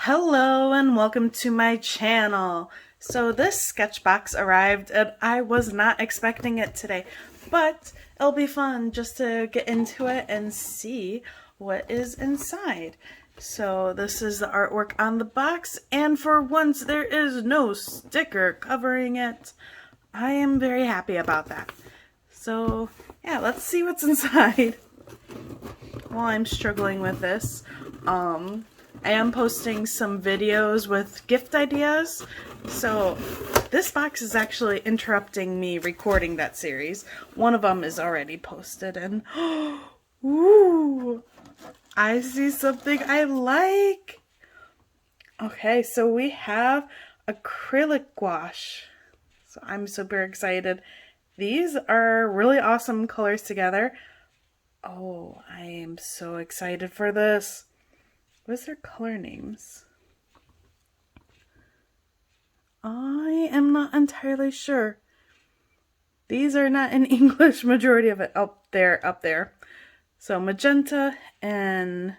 Hello and welcome to my channel. So this SketchBox arrived and I was not expecting it today, but it'll be fun just to get into it and see what is inside. So this is the artwork on the box, and for once there is no sticker covering it. I am very happy about that. So yeah, let's see what's inside. While I'm struggling with this, I am posting some videos with gift ideas, so this box is actually interrupting me recording that series. One of them is already posted, and ooh, I see something I like. Okay, so we have acrylic gouache. So I'm super excited. These are really awesome colors together. Oh, I am so excited for this. What's their color names? I am not entirely sure. These are not in English, majority of it. Up there. So magenta and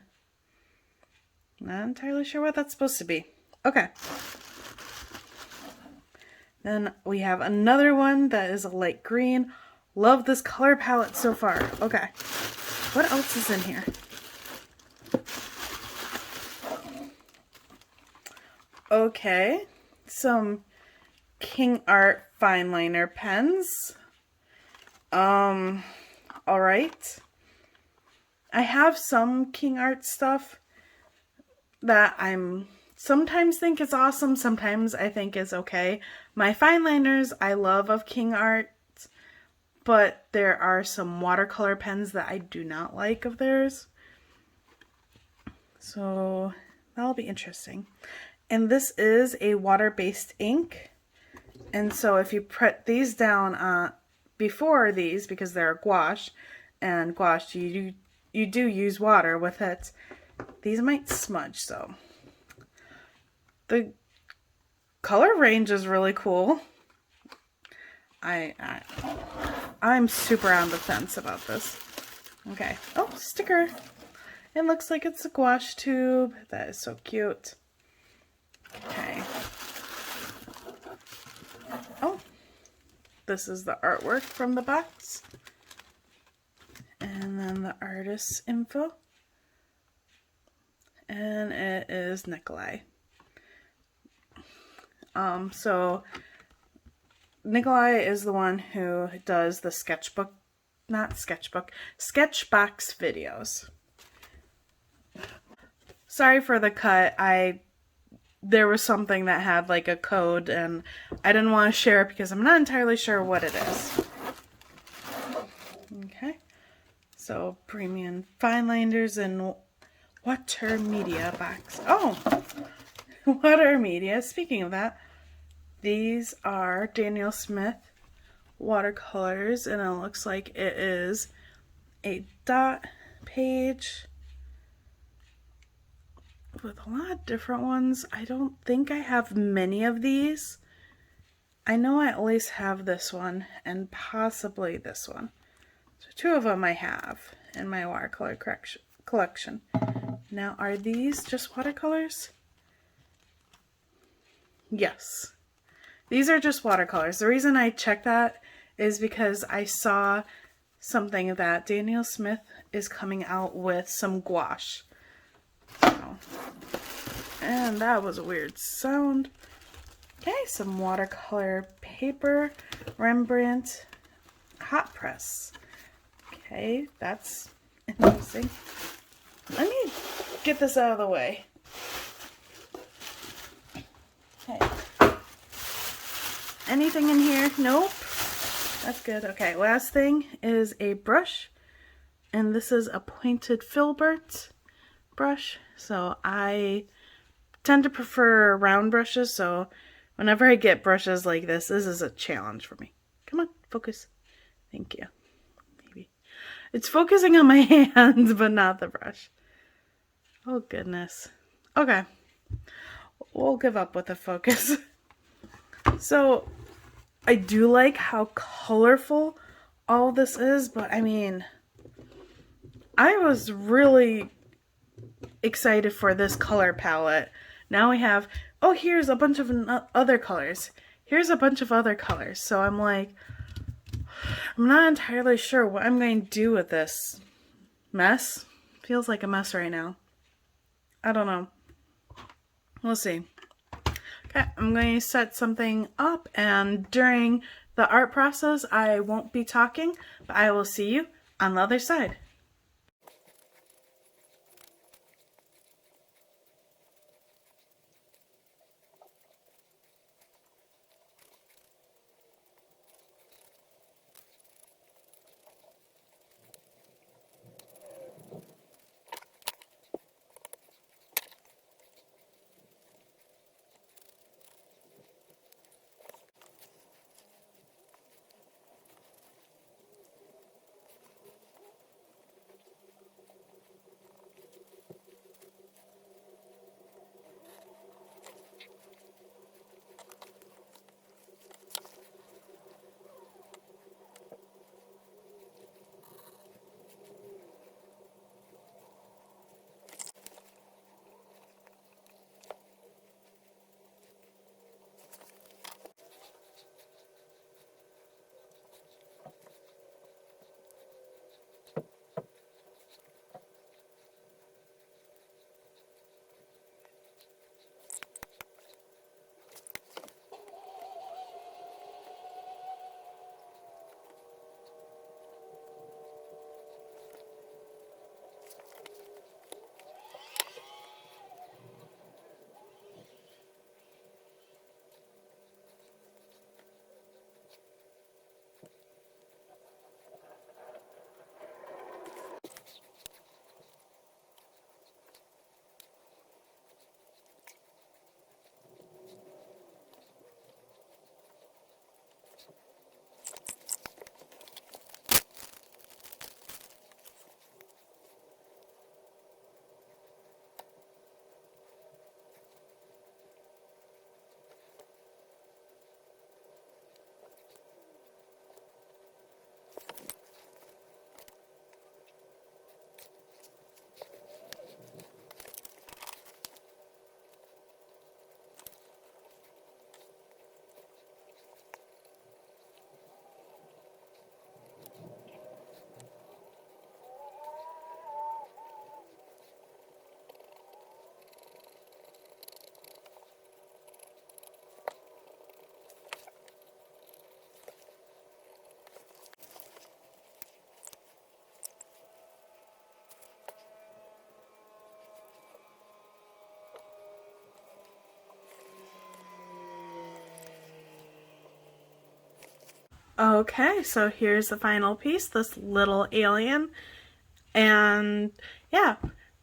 not entirely sure what that's supposed to be. Okay. Then we have another one that is a light green. Love this color palette so far. Okay. What else is in here? Okay, some KingArt Fineliner pens. Alright. I have some KingArt stuff that I'm sometimes think is awesome, sometimes I think is okay. My fineliners I love of KingArt, but there are some watercolor pens that I do not like of theirs. So that'll be interesting. And this is a water-based ink. And so if you put these down before these, because they're gouache, and gouache, you do use water with it, these might smudge, so. The color range is really cool. I'm super on the fence about this. Okay. Oh, sticker. It looks like it's a gouache tube. That is so cute. Okay. Oh, this is the artwork from the box. And then the artist's info. And it is Nikolai. So Nikolai is the one who does the sketchbook, SketchBox videos. Sorry for the cut. There was something that had like a code and I didn't want to share it because I'm not entirely sure what it is. Okay, so premium fineliners and water media box. Oh, water media. Speaking of that, these are Daniel Smith watercolors, and it looks like it is a dot page with a lot of different ones. I don't think I have many of these. I know I at least have this one and possibly this one. So two of them I have in my watercolor collection. Now, are these just watercolors? Yes. These are just watercolors. The reason I checked that is because I saw something that Daniel Smith is coming out with some gouache. And that was a weird sound. Okay, some watercolor paper, Rembrand, Hotpress. Okay, that's interesting. Let me get this out of the way. Okay. Anything in here? Nope. That's good. Okay, last thing is a brush. And this is a pointed Filbert brush. So I tend to prefer round brushes, so whenever I get brushes like this is a challenge for me. Come on, focus. Thank you. Maybe. It's focusing on my hands, but not the brush. Oh, goodness. Okay. We'll give up with the focus. So, I do like how colorful all this is, but I mean, I was really excited for this color palette Now we have, oh, here's a bunch of other colors. Here's a bunch of other colors. So I'm like, I'm not entirely sure what I'm going to do with this mess. Feels like a mess right now. I don't know. We'll see. Okay, I'm going to set something up, and during the art process, I won't be talking, but I will see you on the other side. Okay, so here's the final piece, this little alien. And yeah,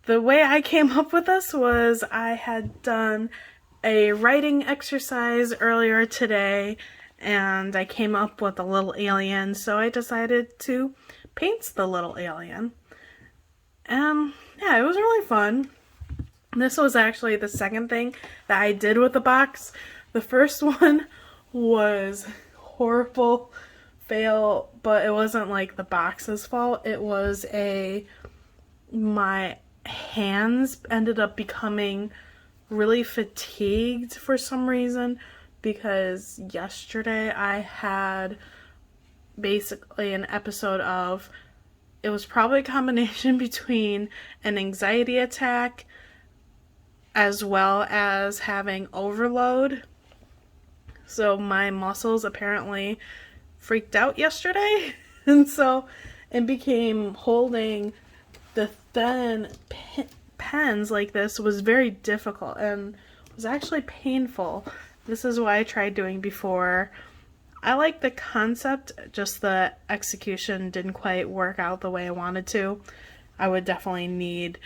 the way I came up with this was I had done a writing exercise earlier today, and I came up with a little alien, so I decided to paint the little alien. And yeah, it was really fun. This was actually the second thing that I did with the box. The first one was horrible fail, but it wasn't like the box's fault. It was my hands ended up becoming really fatigued for some reason, because yesterday I had basically an episode of, it was probably a combination between an anxiety attack as well as having overload. So my muscles apparently freaked out yesterday, and so it became holding the thin pens like this was very difficult and was actually painful. This is what I tried doing before. I like the concept, just the execution didn't quite work out the way I wanted to. I would definitely need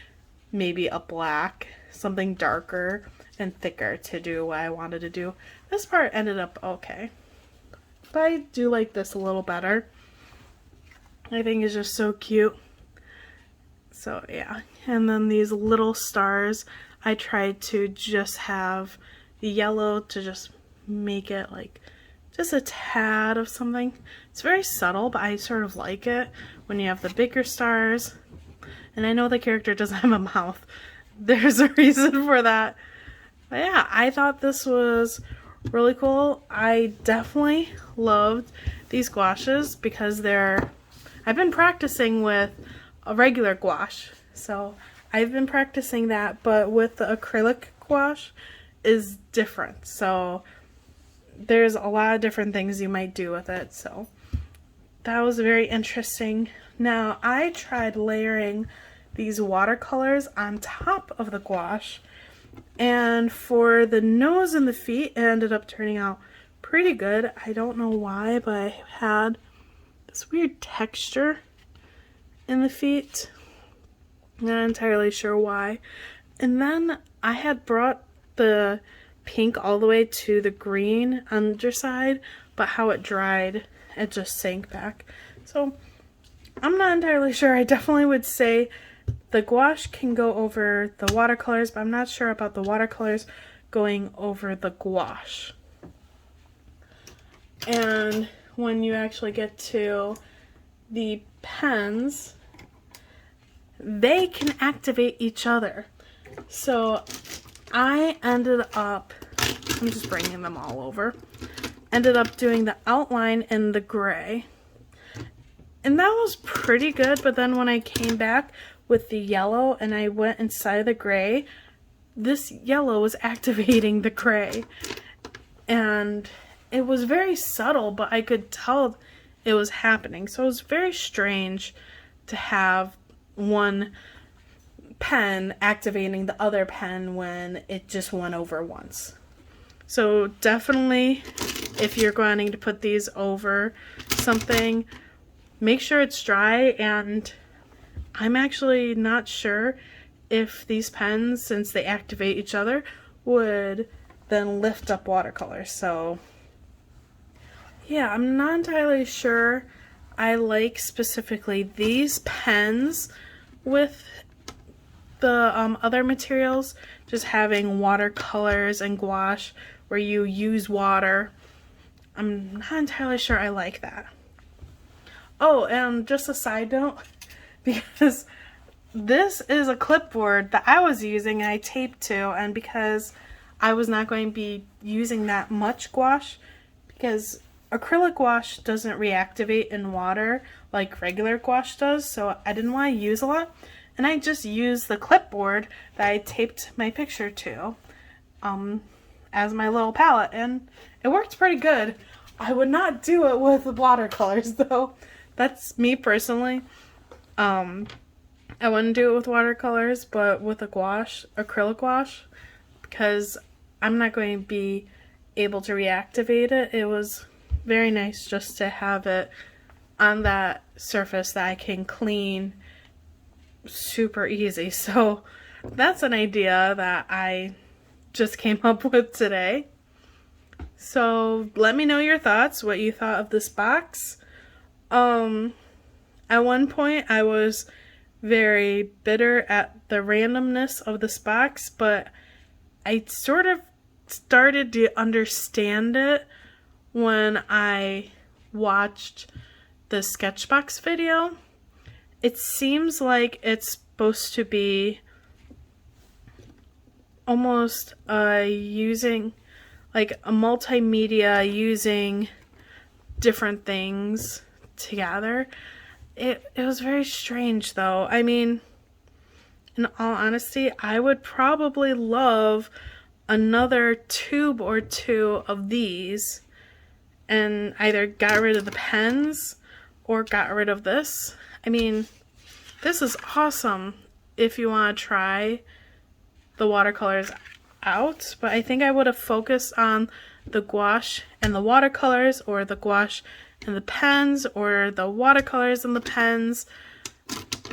maybe a black, something darker and thicker to do what I wanted to do. This part ended up okay, but I do like this a little better. I think it's just so cute. So yeah, and then these little stars, I tried to just have the yellow to just make it like just a tad of something. It's very subtle, but I sort of like it when you have the bigger stars. And I know the character doesn't have a mouth. There's a reason for that. But yeah, I thought this was really cool. I definitely loved these gouaches because I've been practicing with a regular gouache. So I've been practicing that, but with the acrylic gouache is different. So there's a lot of different things you might do with it. So that was very interesting. Now I tried layering these watercolors on top of the gouache, and for the nose and the feet it ended up turning out pretty good. I don't know why, but I had this weird texture in the feet. Not entirely sure why. And then I had brought the pink all the way to the green underside, but how it dried, it just sank back. So I'm not entirely sure. I definitely would say the gouache can go over the watercolors, but I'm not sure about the watercolors going over the gouache. And when you actually get to the pens, they can activate each other. So I ended up, I'm just bringing them all over, ended up doing the outline in the gray. And that was pretty good, but then when I came back with the yellow and I went inside the gray, this yellow was activating the gray. And it was very subtle, but I could tell it was happening. So it was very strange to have one pen activating the other pen when it just went over once. So definitely, if you're going to put these over something, make sure it's dry. And I'm actually not sure if these pens, since they activate each other, would then lift up watercolor. So yeah, I'm not entirely sure. I like specifically these pens with the other materials, just having watercolors and gouache where you use water. I'm not entirely sure I like that. Oh, and just a side note, because this is a clipboard that I was using and I taped to, and because I was not going to be using that much gouache, because acrylic gouache doesn't reactivate in water like regular gouache does, so I didn't want to use a lot. And I just used the clipboard that I taped my picture to as my little palette, and it worked pretty good. I would not do it with the watercolors though. That's me personally. I wouldn't do it with watercolors, but with a gouache, acrylic gouache, because I'm not going to be able to reactivate it. It was very nice just to have it on that surface that I can clean super easy. So that's an idea that I just came up with today. So let me know your thoughts, what you thought of this box. At one point I was very bitter at the randomness of this box, but I sort of started to understand it when I watched the SketchBox video. It seems like it's supposed to be almost using like a multimedia, using different things together. It was very strange though. I mean, in all honesty, I would probably love another tube or two of these and either got rid of the pens or got rid of this. I mean, this is awesome if you want to try the watercolors out, but I think I would have focused on the gouache and the watercolors, or the gouache and the pens, or the watercolors and the pens.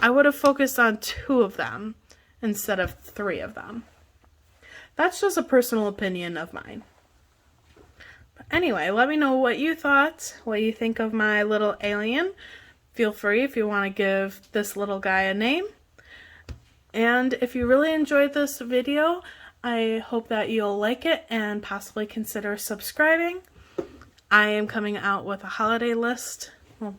I would have focused on 2 of them instead of 3 of them. That's just a personal opinion of mine. But anyway, let me know what you thought, what you think of my little alien. Feel free if you want to give this little guy a name. And if you really enjoyed this video, I hope that you'll like it and possibly consider subscribing. I am coming out with a holiday list. Well,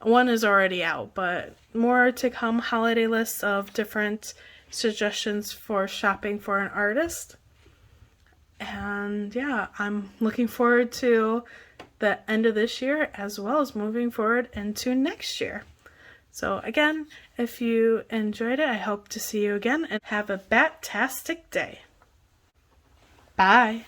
one is already out, but more to come, holiday lists of different suggestions for shopping for an artist. And yeah, I'm looking forward to the end of this year as well as moving forward into next year. So again, if you enjoyed it, I hope to see you again and have a bat-tastic day. Bye.